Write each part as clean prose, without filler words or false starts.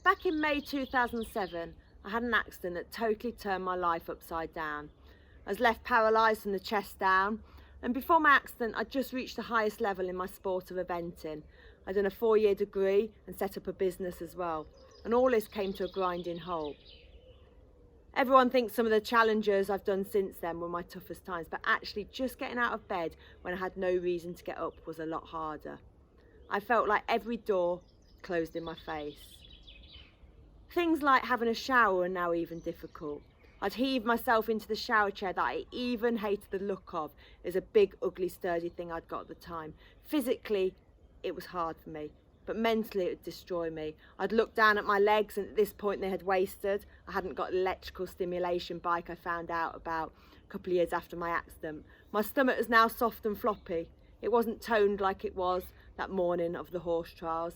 Back in May 2007, I had an accident that totally turned my life upside down. I was left paralysed from the chest down, and before my accident I'd just reached the highest level in my sport of eventing. I'd done a 4-year degree and set up a business as well, and all this came to a grinding halt. Everyone thinks some of the challenges I've done since then were my toughest times, but actually just getting out of bed when I had no reason to get up was a lot harder. I felt like every door closed in my face. Things like having a shower are now even difficult. I'd heave myself into the shower chair that I even hated the look of. It was a big, ugly, sturdy thing I'd got at the time. Physically, it was hard for me, but mentally it would destroy me. I'd look down at my legs, and at this point they had wasted. I hadn't got an electrical stimulation bike I found out about a couple of years after my accident. My stomach was now soft and floppy. It wasn't toned like it was that morning of the horse trials.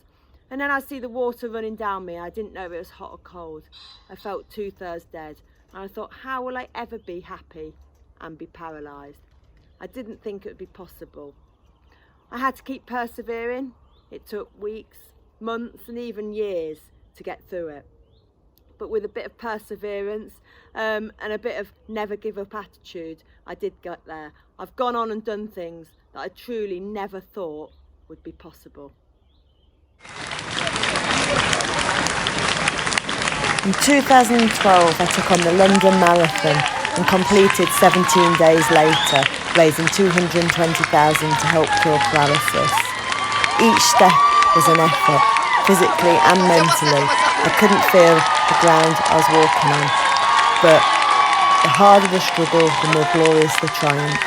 And then I'd see the water running down me. I didn't know if it was hot or cold. I felt 2/3 dead. And I thought, how will I ever be happy and be paralysed? I didn't think it would be possible. I had to keep persevering. It took weeks, months, and even years to get through it. But with a bit of perseverance and a bit of never give up attitude, I did get there. I've gone on and done things that I truly never thought would be possible. In 2012, I took on the London Marathon and completed 17 days later, raising $220,000 to help cure paralysis. Each step was an effort, physically and mentally. I couldn't feel the ground I was walking on, but the harder the struggle, the more glorious the triumph.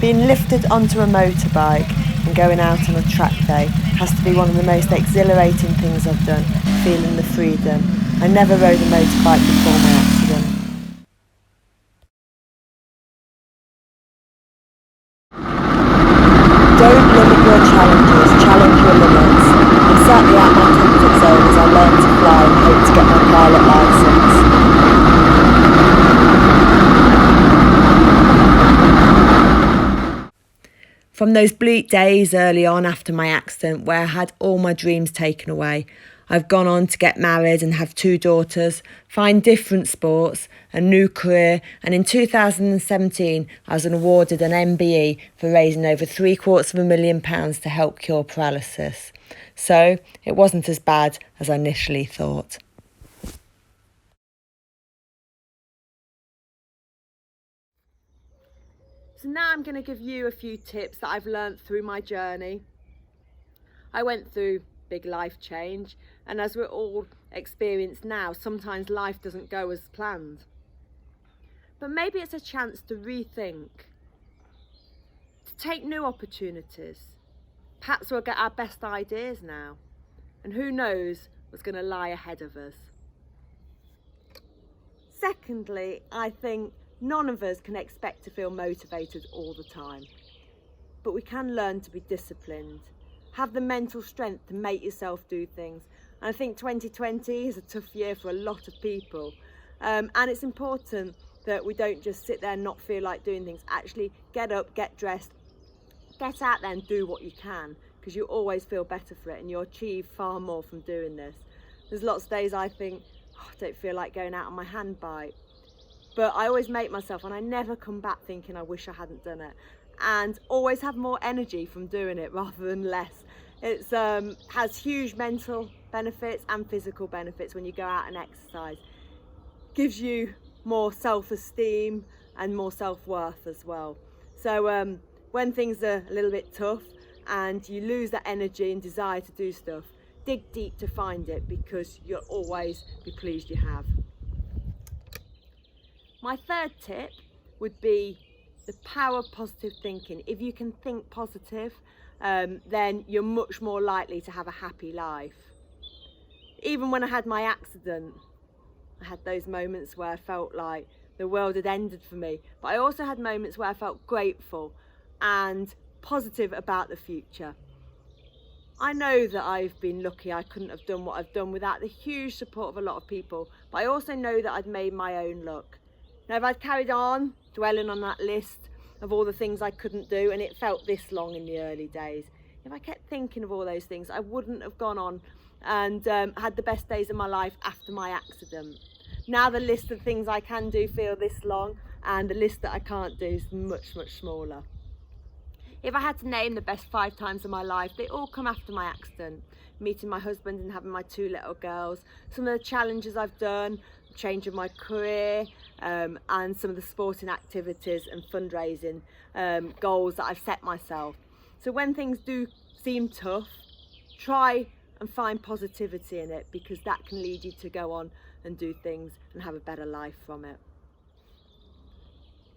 Being lifted onto a motorbike and going out on a track day has to be one of the most exhilarating things I've done, feeling the freedom. I never rode a motorbike before my accident. Don't limit your challenges, challenge your limits. I'm sadly out my comfort zone as I learn to fly and hope to get my pilot licence. From those bleak days early on after my accident where I had all my dreams taken away, I've gone on to get married and have 2 daughters, find different sports, a new career, and in 2017 I was awarded an MBE for raising over £750,000 to help cure paralysis. So it wasn't as bad as I initially thought. So now I'm going to give you a few tips that I've learned through my journey. I went through big life change, and as we're all experienced now, sometimes life doesn't go as planned. But maybe it's a chance to rethink, to take new opportunities. Perhaps we'll get our best ideas now, and who knows what's going to lie ahead of us. Secondly, I think none of us can expect to feel motivated all the time, but we can learn to be disciplined, have the mental strength to make yourself do things. And I think 2020 is a tough year for a lot of people, and it's important that we don't just sit there and not feel like doing things. Actually get up, get dressed, get out there and do what you can, because you always feel better for it and you'll achieve far more from doing this. There's lots of days I think, I don't feel like going out on my hand bike. But I always make myself, and I never come back thinking I wish I hadn't done it, and always have more energy from doing it rather than less. It has huge mental benefits and physical benefits when you go out and exercise. Gives you more self-esteem and more self-worth as well. So when things are a little bit tough and you lose that energy and desire to do stuff, dig deep to find it, because you'll always be pleased you have. My third tip would be the power of positive thinking. If you can think positive, then you're much more likely to have a happy life. Even when I had my accident, I had those moments where I felt like the world had ended for me, but I also had moments where I felt grateful and positive about the future. I know that I've been lucky. I couldn't have done what I've done without the huge support of a lot of people, but I also know that I'd made my own luck. Now, if I'd carried on dwelling on that list of all the things I couldn't do, and it felt this long in the early days, If I kept thinking of all those things, I wouldn't have gone on and had the best days of my life after my accident. Now the list of things I can do feel this long, and the list that I can't do is much, much smaller. If I had to name the best 5 times of my life, they all come after my accident. Meeting my husband and having my 2 little girls, some of the challenges I've done, change of my career, and some of the sporting activities and fundraising goals that I've set myself. So when things do seem tough, try and find positivity in it, because that can lead you to go on and do things and have a better life from it.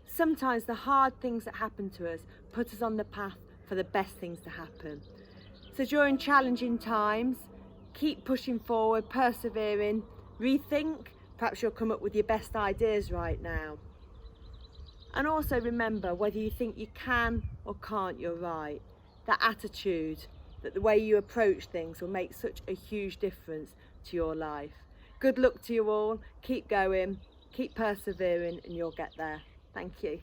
Sometimes the hard things that happen to us put us on the path for the best things to happen. So during challenging times, keep pushing forward, persevering, rethink. Perhaps you'll come up with your best ideas right now. And also remember, whether you think you can or can't, you're right. That attitude, that the way you approach things will make such a huge difference to your life. Good luck to you all. Keep going, keep persevering, and you'll get there. Thank you.